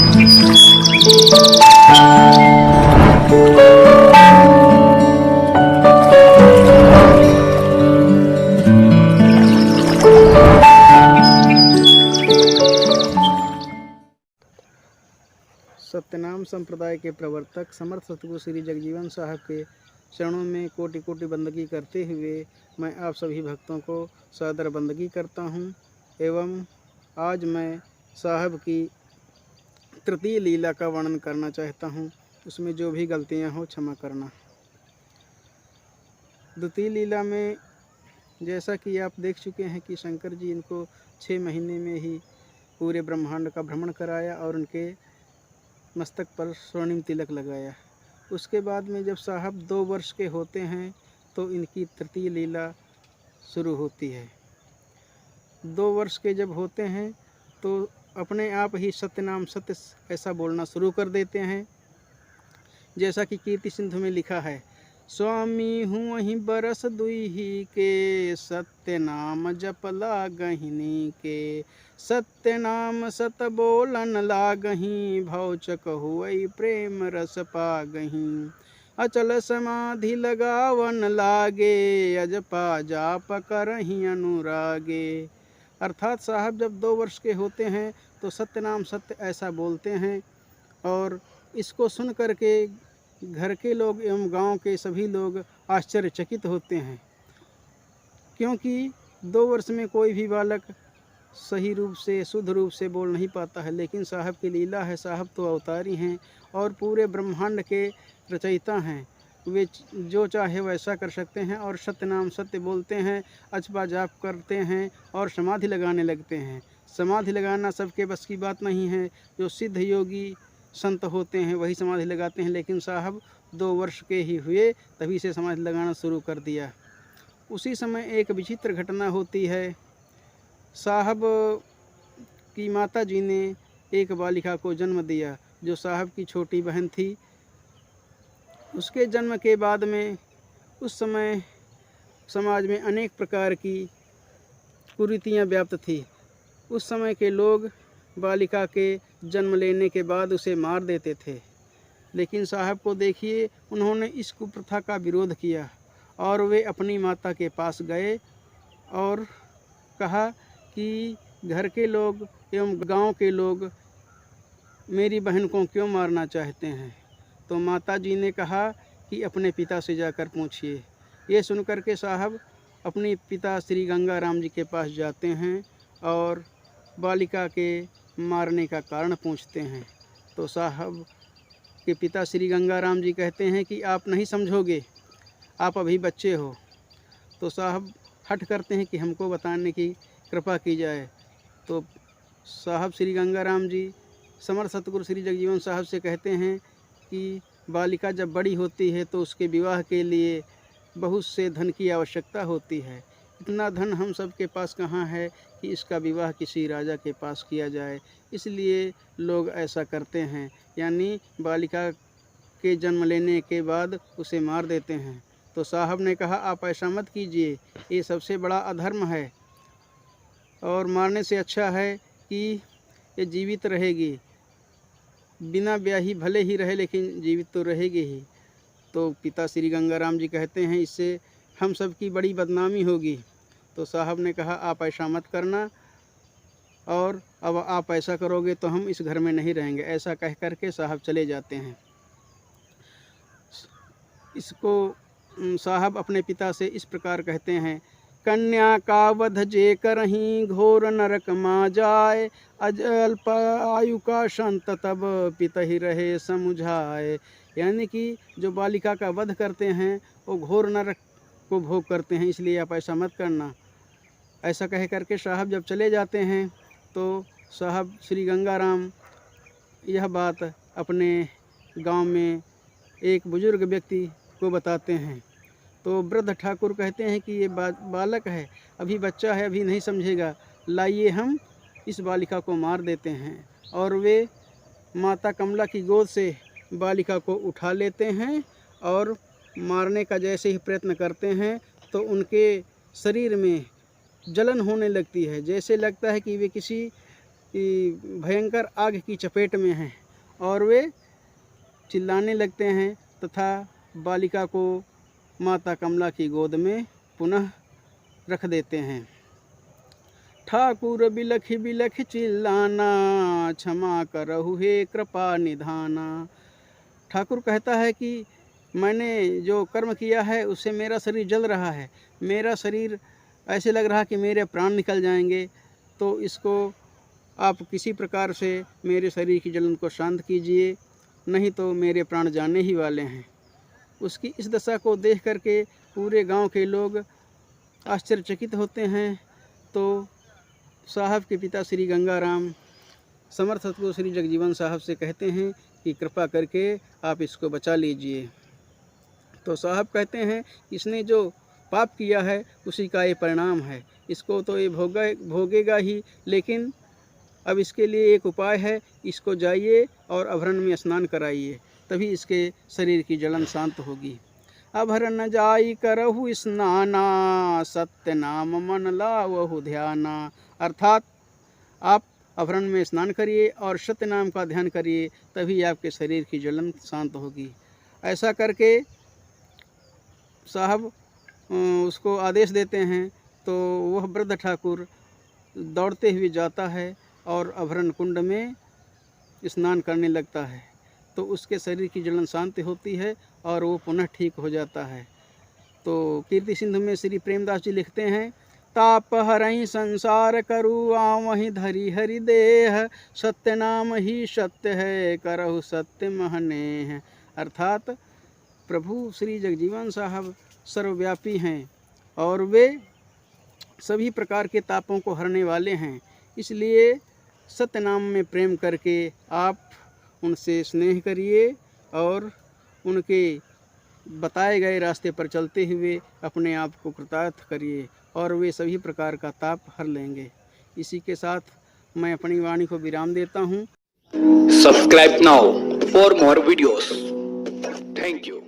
सत्यनाम संप्रदाय के प्रवर्तक समर्थ सतगुरु श्री जगजीवन साहब के चरणों में कोटि कोटि बंदगी करते हुए मैं आप सभी भक्तों को सादर बंदगी करता हूं। एवं आज मैं साहब की तृतीय लीला का वर्णन करना चाहता हूं। उसमें जो भी गलतियां हो क्षमा करना। द्वितीय लीला में जैसा कि आप देख चुके हैं कि शंकर जी इनको 6 महीने में ही पूरे ब्रह्मांड का भ्रमण कराया और उनके मस्तक पर स्वर्णिम तिलक लगाया। उसके बाद में जब साहब 2 वर्ष के होते हैं तो इनकी तृतीय लीला शुरू होती है। 2 वर्ष के जब होते हैं तो अपने आप ही सत्यनाम सत्य ऐसा बोलना शुरू कर देते हैं। जैसा कि कीर्ति सिंधु में लिखा है, स्वामी हूँ वहीं बरस दुही के, सत्य नाम जप लागहिनी के, सत्य नाम सत बोलन लागही, भौचक हुई प्रेम रस पागही, अचल समाधि लगावन लागे, अजपा जाप करही अनुरागे। अर्थात साहब जब 2 वर्ष के होते हैं तो सत्य नाम सत्य ऐसा बोलते हैं और इसको सुन करके घर के लोग एवं गांव के सभी लोग आश्चर्यचकित होते हैं, क्योंकि 2 वर्ष में कोई भी बालक सही रूप से शुद्ध रूप से बोल नहीं पाता है। लेकिन साहब की लीला है, साहब तो अवतारी हैं और पूरे ब्रह्मांड के रचयिता हैं। वे जो चाहे वैसा कर सकते हैं और सत्य नाम सत्य बोलते हैं, अजपा जाप करते हैं और समाधि लगाने लगते हैं। समाधि लगाना सबके बस की बात नहीं है। जो सिद्ध योगी संत होते हैं वही समाधि लगाते हैं, लेकिन साहब 2 वर्ष के ही हुए तभी से समाधि लगाना शुरू कर दिया। उसी समय एक विचित्र घटना होती है। साहब की माता जी ने एक बालिका को जन्म दिया जो साहब की छोटी बहन थी। उसके जन्म के बाद में उस समय समाज में अनेक प्रकार की कुरीतियाँ व्याप्त थी। उस समय के लोग बालिका के जन्म लेने के बाद उसे मार देते थे, लेकिन साहब को देखिए उन्होंने इस कुप्रथा का विरोध किया और वे अपनी माता के पास गए और कहा कि घर के लोग एवं गांव के लोग मेरी बहन को क्यों मारना चाहते हैं। तो माता जी ने कहा कि अपने पिता से जाकर पूछिए। ये सुनकर के साहब अपने पिता श्री गंगाराम जी के पास जाते हैं और बालिका के मारने का कारण पूछते हैं। तो साहब के पिता श्री गंगाराम जी कहते हैं कि आप नहीं समझोगे, आप अभी बच्चे हो। तो साहब हठ करते हैं कि हमको बताने की कृपा की जाए। तो साहब श्री गंगाराम जी समर्थ सतगुरु श्री जगजीवन साहब से कहते हैं कि बालिका जब बड़ी होती है तो उसके विवाह के लिए बहुत से धन की आवश्यकता होती है। इतना धन हम सब के पास कहाँ है कि इसका विवाह किसी राजा के पास किया जाए, इसलिए लोग ऐसा करते हैं, यानी बालिका के जन्म लेने के बाद उसे मार देते हैं। तो साहब ने कहा आप ऐसा मत कीजिए, ये सबसे बड़ा अधर्म है और मारने से अच्छा है कि ये जीवित रहेगी, बिना ब्याही भले ही रहे लेकिन जीवित तो रहेगी ही। तो पिता श्री गंगाराम जी कहते हैं इससे हम सब की बड़ी बदनामी होगी। तो साहब ने कहा आप ऐसा मत करना और अब आप ऐसा करोगे तो हम इस घर में नहीं रहेंगे। ऐसा कह कर के साहब चले जाते हैं। इसको साहब अपने पिता से इस प्रकार कहते हैं, कन्या का वध जे करहीं घोर नरक मा जाए, अल्प आयु का संत तब पिता ही रहे समुझाए। यानी कि जो बालिका का वध करते हैं वो घोर नरक को भोग करते हैं, इसलिए आप ऐसा मत करना। ऐसा कह करके साहब जब चले जाते हैं तो साहब श्री गंगाराम यह बात अपने गांव में एक बुजुर्ग व्यक्ति को बताते हैं। तो वृद्ध ठाकुर कहते हैं कि ये बालक है, अभी बच्चा है, अभी नहीं समझेगा, लाइए हम इस बालिका को मार देते हैं। और वे माता कमला की गोद से बालिका को उठा लेते हैं और मारने का जैसे ही प्रयत्न करते हैं तो उनके शरीर में जलन होने लगती है, जैसे लगता है कि वे किसी भयंकर आग की चपेट में हैं और वे चिल्लाने लगते हैं तथा बालिका को माता कमला की गोद में पुनः रख देते हैं। ठाकुर बिलख बिलख चिल्लाना, क्षमा करहु हे कृपा निधाना। ठाकुर कहता है कि मैंने जो कर्म किया है उससे मेरा शरीर जल रहा है, मेरा शरीर ऐसे लग रहा कि मेरे प्राण निकल जाएंगे, तो इसको आप किसी प्रकार से मेरे शरीर की जलन को शांत कीजिए, नहीं तो मेरे प्राण जाने ही वाले हैं। उसकी इस दशा को देख करके पूरे गांव के लोग आश्चर्यचकित होते हैं। तो साहब के पिता श्री गंगाराम समर्थ सतगुरु श्री जगजीवन साहब से कहते हैं कि कृपा करके आप इसको बचा लीजिए। तो साहब कहते हैं इसने जो पाप किया है उसी का ये परिणाम है, इसको तो ये भोगेगा ही, लेकिन अब इसके लिए एक उपाय है, इसको जाइए और अभरण में स्नान कराइए, तभी इसके शरीर की जलन शांत होगी। अभरण जाई करहु स्नाना, सत्य नाम मन लावहु ध्याना। अर्थात आप अभरण में स्नान करिए और सत्य नाम का ध्यान करिए, तभी आपके शरीर की जलन शांत होगी। ऐसा करके साहब उसको आदेश देते हैं, तो वह वृद्ध ठाकुर दौड़ते हुए जाता है और अभरण कुंड में स्नान करने लगता है, तो उसके शरीर की जलन शांति होती है और वो पुनः ठीक हो जाता है। तो कीर्ति सिंधु में श्री प्रेमदास जी लिखते हैं, ताप हरहि संसार करु आवहि धरि हरि देह, सत्य नाम ही सत्य है करहु सत्य महनेह। अर्थात प्रभु श्री जगजीवन साहब सर्वव्यापी हैं और वे सभी प्रकार के तापों को हरने वाले हैं, इसलिए सत्य नाम में प्रेम करके आप उनसे स्नेह करिए और उनके बताए गए रास्ते पर चलते हुए अपने आप को कृतार्थ करिए और वे सभी प्रकार का ताप हर लेंगे। इसी के साथ मैं अपनी वाणी को विराम देता हूँ। Subscribe now for more videos. Thank you.